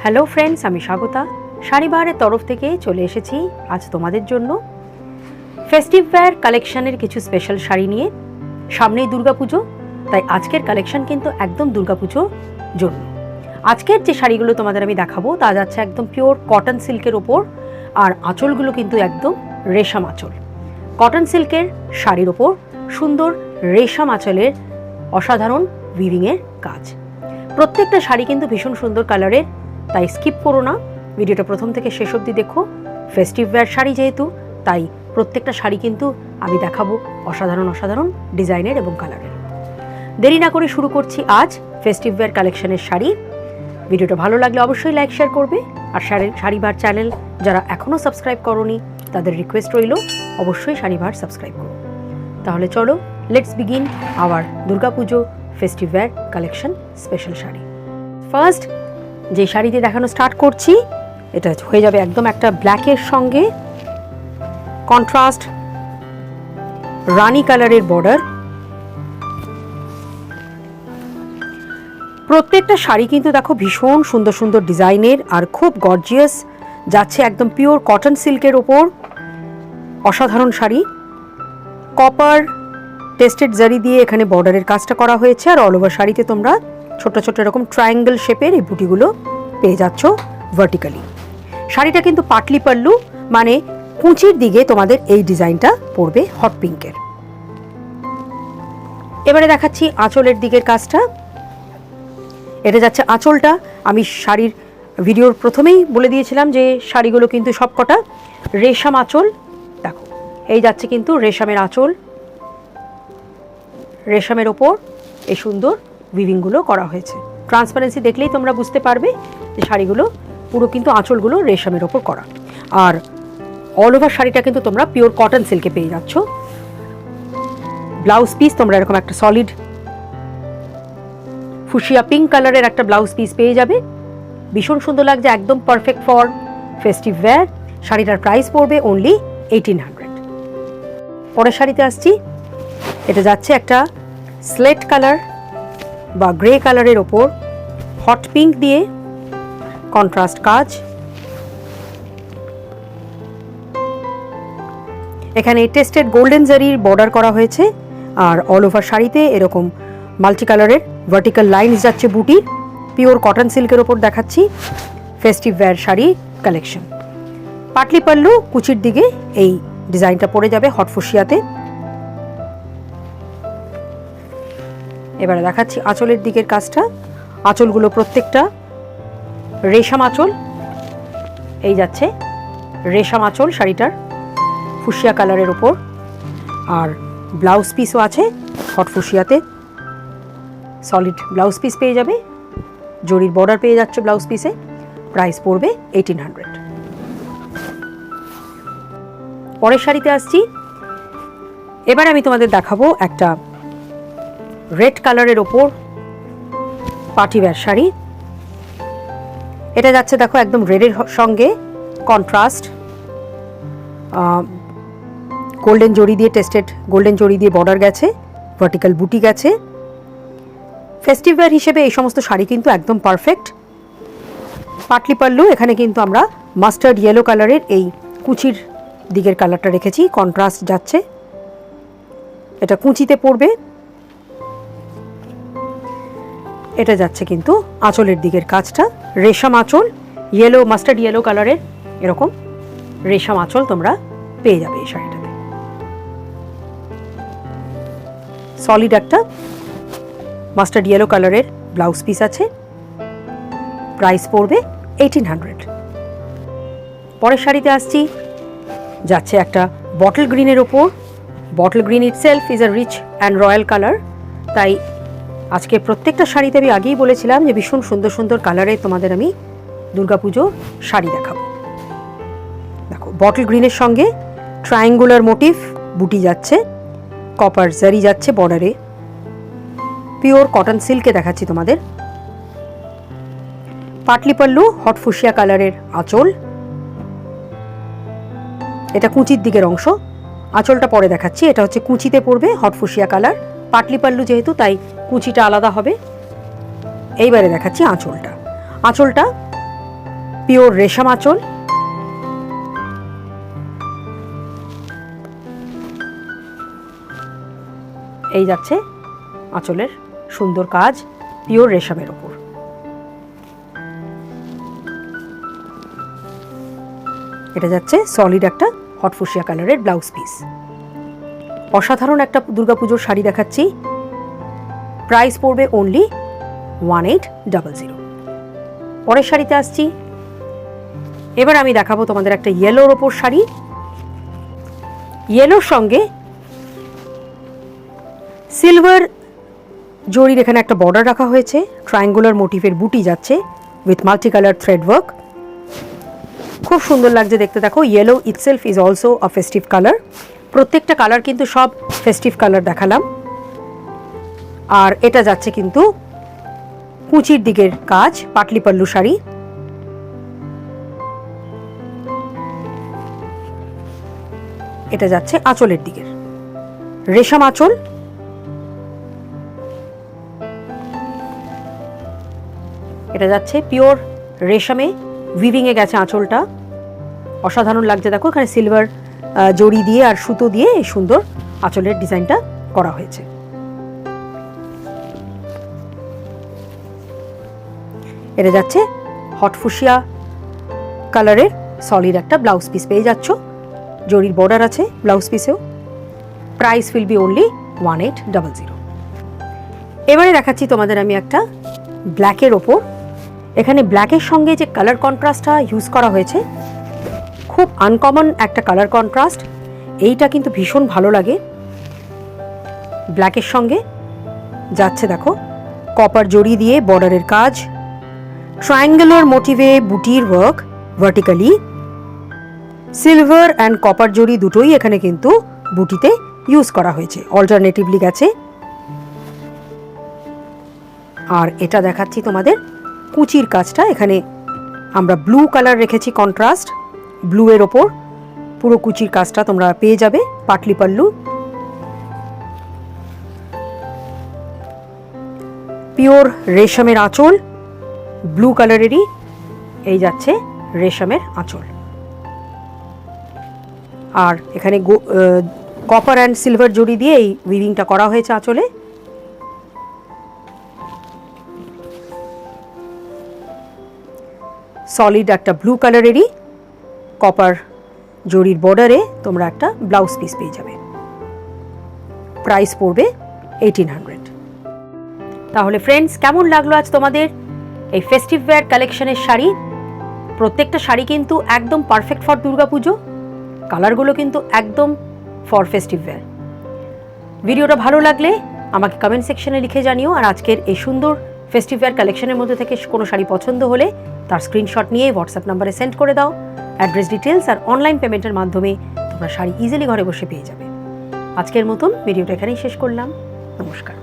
Hello friends, আমি স্বাগতা শাড়িবাহারের তরফ থেকে চলে এসেছি আজ তোমাদের জন্য ফেস্টিভ ওয়্যার কালেকশনের কিছু স্পেশাল শাড়ি নিয়ে। সামনেই দুর্গাপুজো, তাই আজকের কালেকশন কিন্তু একদম দুর্গাপুজোর জন্য। আজকের যে শাড়িগুলো তোমাদের আমি দেখাবো তা যাচ্ছে একদম পিওর কটন সিল্কের ওপর, আর আঁচলগুলো কিন্তু একদম রেশম আঁচল। কটন সিল্কের শাড়ির ওপর সুন্দর রেশম আঁচলের অসাধারণ উইভিংয়ের কাজ। প্রত্যেকটা শাড়ি কিন্তু ভীষণ সুন্দর কালারের, তাই স্কিপ করো না, ভিডিওটা প্রথম থেকে শেষ অবধি দেখো। ফেস্টিভ ওয়্যার শাড়ি যেহেতু, তাই প্রত্যেকটা শাড়ি কিন্তু আমি দেখাবো অসাধারণ অসাধারণ ডিজাইনের এবং কালারের। দেরি না করে শুরু করছি আজ ফেস্টিভ ওয়্যার কালেকশনের শাড়ি। ভিডিওটা ভালো লাগলে অবশ্যই লাইক শেয়ার করবে, আর শাড়িবার চ্যানেল যারা এখনও সাবস্ক্রাইব করোনি তাদের রিকোয়েস্ট রইল অবশ্যই শাড়িবার সাবস্ক্রাইব করো। তাহলে চলো, let's begin our Durga Puja festive wear collection special sari. First যে শাড়ি দিয়ে দেখানো স্টার্ট করছি, এটা হয়ে যাবে একদম একটা ব্ল্যাকের সঙ্গে কন্ট্রাস্ট রানি কালারের বর্ডার। প্রত্যেকটা শাড়ি কিন্তু দেখো ভীষণ সুন্দর সুন্দর ডিজাইনের আর খুব গর্জিয়াস, যাচ্ছে একদম পিওর কটন সিল্কের ওপর। অসাধারণ শাড়ি, কপার টেস্টেড জারি দিয়ে এখানে বর্ডারের কাজটা করা হয়েছে, আর অল ওভার শাড়িতে তোমরা ছোট ছোট এরকম ট্রায়াঙ্গেল শেপের এই বুটিগুলো পেয়ে যাচ্ছ ভার্টিক্যালি। শাড়িটা কিন্তু পাটলি পাল্লু, মানে কুঁচির দিকে তোমাদের এই ডিজাইনটা পড়বে হট পিঙ্কের। এবারে দেখাচ্ছি আঁচলের দিকের কাজটা। এটা যাচ্ছে আঁচলটা। আমি শাড়ির ভিডিওর প্রথমেই বলে দিয়েছিলাম যে শাড়িগুলো কিন্তু সবকটা রেশম আঁচল। দেখো, এই যাচ্ছে কিন্তু রেশমের আঁচল, রেশমের ওপর এই সুন্দর উইভিংগুলো করা হয়েছে। ট্রান্সপারেন্সি দেখলেই তোমরা বুঝতে পারবে যে শাড়িগুলো পুরো কিন্তু আঁচলগুলো রেশমের ওপর করা। আর অল ওভার শাড়িটা কিন্তু তোমরা পিওর কটন সিল্কে পেয়ে যাচ্ছ। ব্লাউজ পিস তোমরা এরকম একটা সলিড ফুশিয়া পিঙ্ক কালারের একটা ব্লাউজ পিস পেয়ে যাবে। ভীষণ সুন্দর লাগছে, একদম পারফেক্ট ফর ফেস্টিভ ওয়্যার। শাড়িটার প্রাইস পড়বে অনলি 1800। পরের শাড়িতে আসছি। এটা যাচ্ছে একটা স্লেট কালার বা গ্রে কালারের ওপর হট পিঙ্ক দিয়ে কন্ট্রাস্ট কাজ। এখানে টেস্টেড গোল্ডেন জারির বর্ডার করা হয়েছে, আর অল ওভার শাড়িতে এরকম মাল্টি কালারের ভার্টিক্যাল লাইনস যাচ্ছে বুটির। পিওর কটন সিল্কের ওপর দেখাচ্ছি ফেস্টিভ ওয়্যার শাড়ি কালেকশন। পাটলি পাল্লু, কুচির দিকে এই ডিজাইনটা পড়ে যাবে হট ফুশিয়াতে। এবারে দেখাচ্ছি আঁচলের দিকের কাজটা। আঁচলগুলো প্রত্যেকটা রেশম আঁচল, এই যাচ্ছে রেশম আঁচল শাড়িটার ফুশিয়া কালারের ওপর, আর ব্লাউজ পিসও আছে হট ফুশিয়াতে। সলিড ব্লাউজ পিস পেয়ে যাবে, জরির বর্ডার পেয়ে যাচ্ছে ব্লাউজ পিসে। প্রাইস পড়বে 1800। পরের শাড়িতে আসছি। এবার আমি তোমাদের দেখাবো একটা রেড কালারের ওপর পার্টি ওয়্যার শাড়ি। এটা যাচ্ছে দেখো একদম রেডের সঙ্গে কন্ট্রাস্ট গোল্ডেন জরি দিয়ে, টেস্টেড গোল্ডেন জরি দিয়ে বর্ডার গেছে, ভার্টিক্যাল বুটি গেছে। ফেস্টিভ ওয়্যার হিসেবে এই সমস্ত শাড়ি কিন্তু একদম পারফেক্ট। পাটলি পাল্লু, এখানে কিন্তু আমরা মাস্টার্ড ইয়েলো কালারের এই কুচির দিকের কালারটা রেখেছি, কন্ট্রাস্ট যাচ্ছে, এটা কুচিতে পড়বে। এটা যাচ্ছে কিন্তু আঁচলের দিকের কাজটা রেশম আঁচল, ইয়েলো মাস্টার্ড ইয়েলো কালারের এরকম রেশম আঁচল তোমরা পেয়ে যাবে এই শাড়িটাতে। সলিড একটা মাস্টার্ড ইয়েলো কালারের ব্লাউজ পিস আছে। প্রাইস পড়বে 1800। পরের শাড়িতে আসছি। যাচ্ছে একটা বটল গ্রিনের ওপর। Bottle green itself is a rich and royal colour, তাই আজকে প্রত্যেকটা শাড়িতে আমি আগেই বলেছিলাম যে ভীষণ সুন্দর সুন্দর কালারে তোমাদের আমি দুর্গাপুজোর শাড়ি দেখাবো। দেখো, বটল গ্রিনের সঙ্গে ট্রায়াঙ্গুলার মোটিভ বুটি যাচ্ছে, কপার জারি যাচ্ছে বর্ডারে। পিওর কটন সিল্কে দেখাচ্ছি তোমাদের। পাটলি পাল্লু, হট ফুশিয়া কালারের আঁচল, এটা কুচির দিকের অংশ। আঁচলটা পরে দেখাচ্ছি, এটা হচ্ছে কুচিতে পড়বে hot fuchsia colour. Patli pallu যেহেতু, তাই কুচিটা আলাদা হবে। এইবারে দেখাচ্ছি আঁচলটা। আঁচলটা পিওর রেশম আঁচল, এই যাচ্ছে আঁচলের সুন্দর কাজ পিওর রেশমের ওপর। এটা যাচ্ছে সলিড একটা হট ফুসিয়া কালারের ব্লাউজ পিস। অসাধারণ একটা দুর্গাপুজোর শাড়ি দেখাচ্ছি, প্রাইস পড়বে অনলি 1800। পরের শাড়িতে আসছি। এবার আমি দেখাবো তোমাদের একটা ইয়েলোর ওপর শাড়ি। ইয়েলোর সঙ্গে সিলভার জরির এখানে একটা বর্ডার রাখা হয়েছে, ট্রায়াঙ্গুলার মোটিভের বুটি যাচ্ছে with multi colour thread work. খুব সুন্দর লাগছে দেখতে। দেখো, yellow itself is also a festive colour. প্রত্যেকটা কালার কিন্তু সব ফেস্টিভ কালার দেখালাম। আর এটা যাচ্ছে কিন্তু কুচির দিকের কাজ, পাটলি পাল্লু শাড়ি। এটা যাচ্ছে আঁচলের দিকের রেশম আঁচল। এটা যাচ্ছে পিওর রেশমে উইভিং এ গেছে আঁচলটা, অসাধারণ লাগছে। দেখো, এখানে সিলভার জড়ি দিয়ে আর সুতো দিয়ে এই সুন্দর আঁচলের ডিজাইনটা করা হয়েছে। এটা যাচ্ছে হট ফুসিয়া কালারের সলিড একটা ব্লাউজ পিস পেয়ে যাচ্ছ, জরির বর্ডার আছে ব্লাউজ পিসেও। Price will be only 1800। এবারে দেখাচ্ছি তোমাদের আমি একটা ব্ল্যাকের ওপর। এখানে ব্ল্যাকের সঙ্গে যে কালার কন্ট্রাস্টটা ইউজ করা হয়েছে, খুব আনকমন একটা কালার কন্ট্রাস্ট। এইটা কিন্তু ভীষণ ভালো লাগে। ব্ল্যাকের সঙ্গে যাচ্ছে দেখো কপার জড়ি দিয়ে বর্ডারের কাজ, ট্রায়াঙ্গুলার মোটিভে বুটির work vertically. Silver and copper জড়ি দুটোই এখানে কিন্তু বুটিতে ইউজ করা হয়েছে, অল্টারনেটিভলি গেছে। আর এটা দেখাচ্ছি তোমাদের কুচির কাজটা। এখানে আমরা ব্লু কালার রেখেছি, কন্ট্রাস্ট ব্লু এর ওপর পুরো কুচির কাজটা তোমরা পেয়ে যাবে, পাটলি পাল্লু। পিওর রেশমের আঁচল, ব্লু কালারেরই এই যাচ্ছে রেশমের আঁচল। আর এখানে কপার অ্যান্ড সিলভার জড়ি দিয়ে এই উইভিংটা করা হয়েছে আঁচলে। সলিড একটা ব্লু কালারেরই কপার জরির বর্ডারে তোমরা একটা ব্লাউজ পিস পেয়ে যাবে। প্রাইস পড়বে 1800। তাহলে ফ্রেন্ডস, কেমন লাগলো আজ তোমাদের এই ফেস্টিভ ওয়্যার কালেকশনের শাড়ি? প্রত্যেকটা শাড়ি কিন্তু একদম পারফেক্ট ফর দুর্গাপুজো, কালারগুলো কিন্তু একদম ফর ফেস্টিভ ওয়্যার। ভিডিওটা ভালো লাগলে আমাকে কমেন্ট সেকশনে লিখে জানিও। আর আজকের এই সুন্দর ফেস্টিভ ওয়্যার কালেকশনের মধ্যে থেকে কোনো শাড়ি পছন্দ হলে তার স্ক্রিনশট নিয়ে হোয়াটসঅ্যাপ নাম্বারে সেন্ড করে দাও। অ্যাড্রেস ডিটেলস আর অনলাইন পেমেন্টের মাধ্যমে তোমরা শাড়ি ইজিলি ঘরে বসে পেয়ে যাবে। আজকের মতন ভিডিওটা এখানেই শেষ করলাম। নমস্কার।